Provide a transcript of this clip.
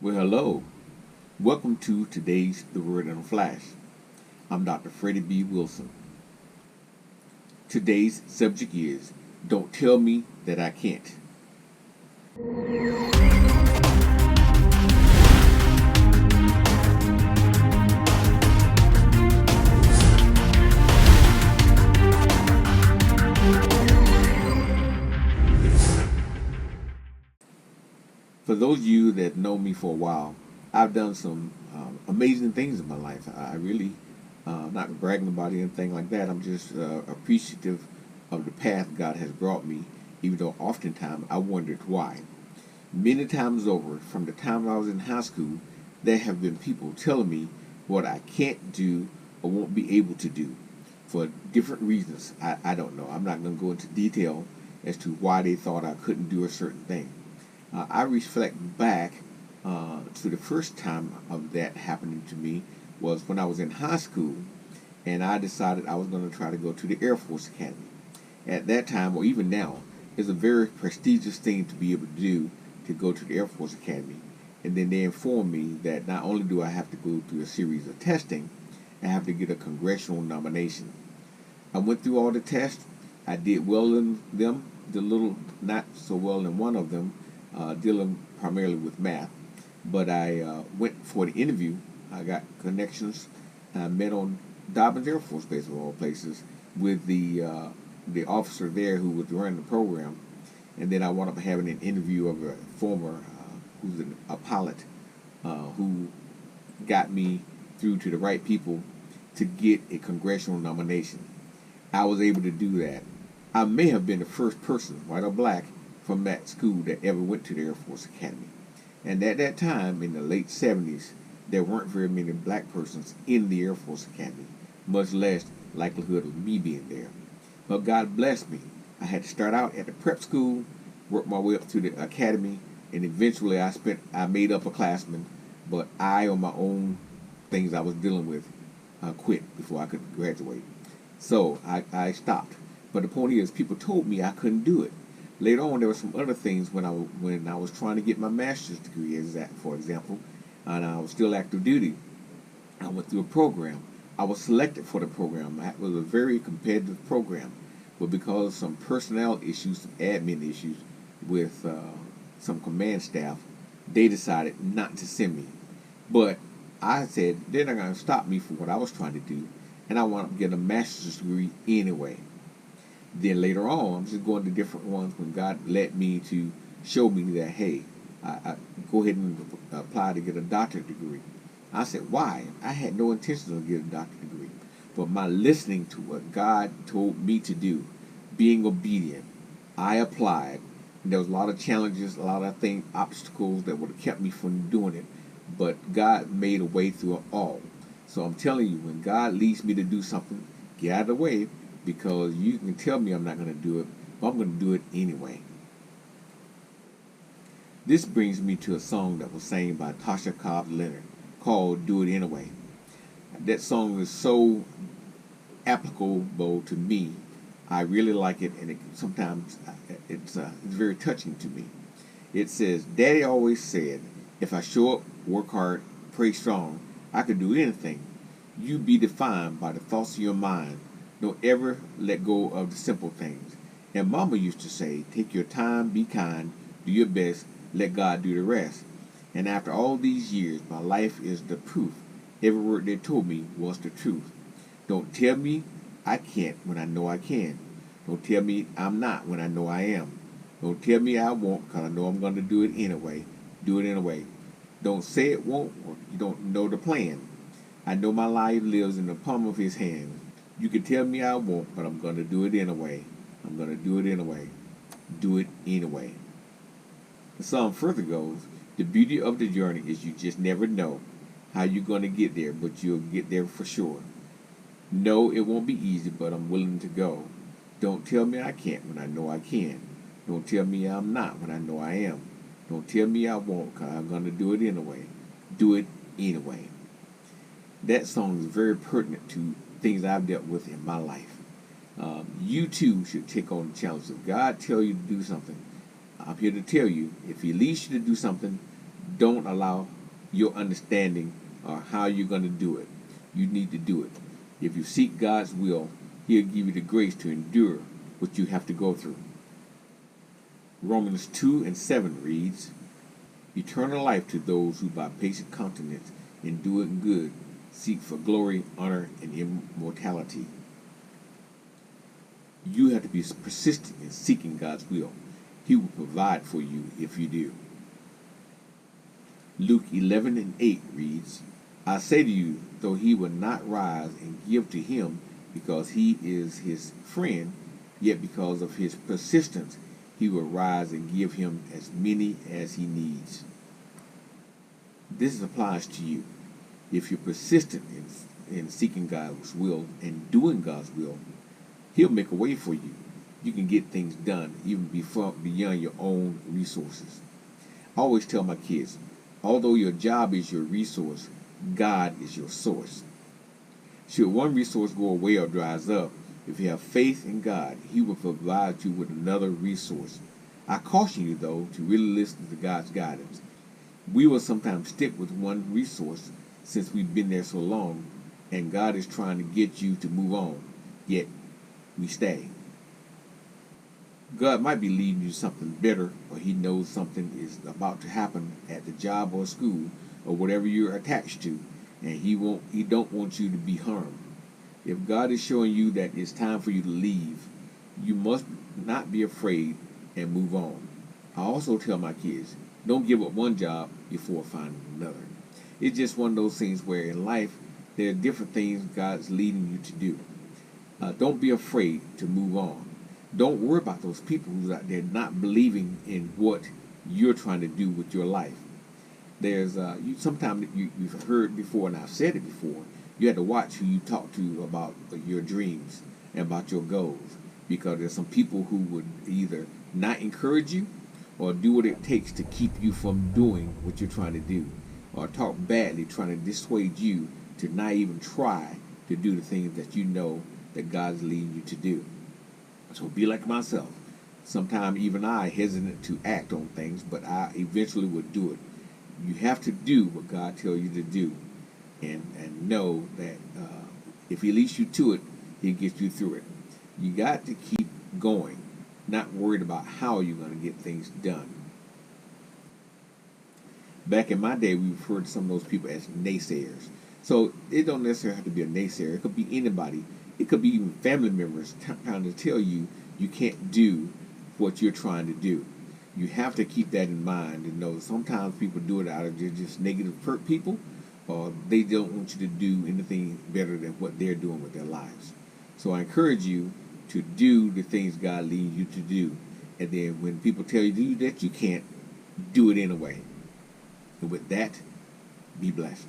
Well, hello. Welcome to today's The Word in a Flash. I'm Dr. Freddie B. Wilson. Today's subject is Don't Tell Me That I Can't. For those of you that know me for a while, I've done some amazing things in my life. I really, not bragging about anything like that. I'm just appreciative of the path God has brought me, even though oftentimes I wondered why. Many times over, from the time I was in high school, there have been people telling me what I can't do or won't be able to do for different reasons. I don't know. I'm not going to go into detail as to why they thought I couldn't do a certain thing. I reflect back to the first time of that happening to me was when I was in high school and I decided I was going to try to go to the Air Force Academy. At that time, or even now, it's a very prestigious thing to be able to do to go to the Air Force Academy. And then they informed me that not only do I have to go through a series of testing, I have to get a congressional nomination. I went through all the tests. I did well in them, did a little not so well in one of them, dealing primarily with math. But I went for the interview. I got connections. I met on Dobbins Air Force Base, of all places, with the officer there who was running the program. And then I wound up having an interview of a former, who's a pilot, who got me through to the right people to get a congressional nomination. I was able to do that. I may have been the first person, white or black, from that school that ever went to the Air Force Academy. And at that time, in the late 70s, there weren't very many black persons in the Air Force Academy, much less likelihood of me being there. But God blessed me. I had to start out at the prep school, work my way up to the academy, and eventually I made upperclassmen, but I, on my own things I was dealing with, quit before I could graduate. So I stopped. But the point is, people told me I couldn't do it. Later on, there were some other things when I was trying to get my master's degree, for example, and I was still active duty. I went through a program. I was selected for the program. It was a very competitive program, but because of some personnel issues, some admin issues with some command staff, they decided not to send me. But I said they're not going to stop me from what I was trying to do, and I wound up getting a master's degree anyway. Then later on, I'm just going to different ones when God led me to show me that, hey, I go ahead and apply to get a doctorate degree. I said, why? I had no intention of getting a doctorate degree. But my listening to what God told me to do, being obedient, I applied. And there was a lot of challenges, a lot of things, obstacles that would have kept me from doing it. But God made a way through it all. So I'm telling you, when God leads me to do something, get out of the way, because you can tell me I'm not going to do it, but I'm going to do it anyway. This brings me to a song that was sang by Tasha Cobb Leonard called Do It Anyway. That song is so applicable to me. I really like it, and sometimes it's very touching to me. It says, Daddy always said, if I show up, work hard, pray strong, I could do anything. You be defined by the thoughts of your mind. Don't ever let go of the simple things. And Mama used to say, take your time, be kind, do your best, let God do the rest. And after all these years, my life is the proof. Every word they told me was the truth. Don't tell me I can't when I know I can. Don't tell me I'm not when I know I am. Don't tell me I won't because I know I'm going to do it anyway. Do it anyway. Don't say it won't or you don't know the plan. I know my life lives in the palm of his hand. You can tell me I won't, but I'm going to do it anyway. I'm going to do it anyway. Do it anyway. The song further goes, the beauty of the journey is you just never know how you're going to get there, but you'll get there for sure. No, it won't be easy, but I'm willing to go. Don't tell me I can't when I know I can. Don't tell me I'm not when I know I am. Don't tell me I won't, because I'm going to do it anyway. Do it anyway. That song is very pertinent to things I've dealt with in my life. You too should take on the challenge. If God tell you to do something, I'm here to tell you, if he leads you to do something, Don't allow your understanding or how you're going to do it. You need to do it. If you seek God's will, He'll give you the grace to endure what you have to go through. Romans 2:7 reads, Eternal life to those who by patient continence in doing good seek for glory, honor, and immortality. You have to be persistent in seeking God's will. He will provide for you if you do. Luke 11:8 reads, I say to you, though he will not rise and give to him because he is his friend, yet because of his persistence he will rise and give him as many as he needs. This applies to you. If you're persistent in seeking God's will and doing God's will, He'll make a way for you. You can get things done even beyond your own resources. I always tell my kids, although your job is your resource, God is your source. Should one resource go away or dries up, if you have faith in God, He will provide you with another resource. I caution you, though, to really listen to God's guidance. We will sometimes stick with one resource since we've been there so long, and God is trying to get you to move on, yet we stay. God might be leading you something better, or He knows something is about to happen at the job or school or whatever you're attached to, and He don't want you to be harmed. If God is showing you that it's time for you to leave, you must not be afraid and move on. I also tell my kids, don't give up one job before finding another. It's just one of those things where in life there are different things God's leading you to do. Don't be afraid to move on. Don't worry about those people who's out there not believing in what you're trying to do with your life. There's sometimes you've heard before, and I've said it before. You have to watch who you talk to about your dreams and about your goals, because there's some people who would either not encourage you or do what it takes to keep you from doing what you're trying to do, or talk badly, trying to dissuade you to not even try to do the things that you know that God's leading you to do. So be like myself. Sometimes even I hesitant to act on things, but I eventually would do it. You have to do what God tells you to do, and know that if He leads you to it, He'll get you through it. You got to keep going, not worried about how you're going to get things done. Back in my day, we referred to some of those people as naysayers. So it don't necessarily have to be a naysayer. It could be anybody. It could be even family members trying to tell you you can't do what you're trying to do. You have to keep that in mind and know sometimes people do it out of just negative people, or they don't want you to do anything better than what they're doing with their lives. So I encourage you to do the things God leads you to do. And then when people tell you that you can't, do it anyway. And with that, be blessed.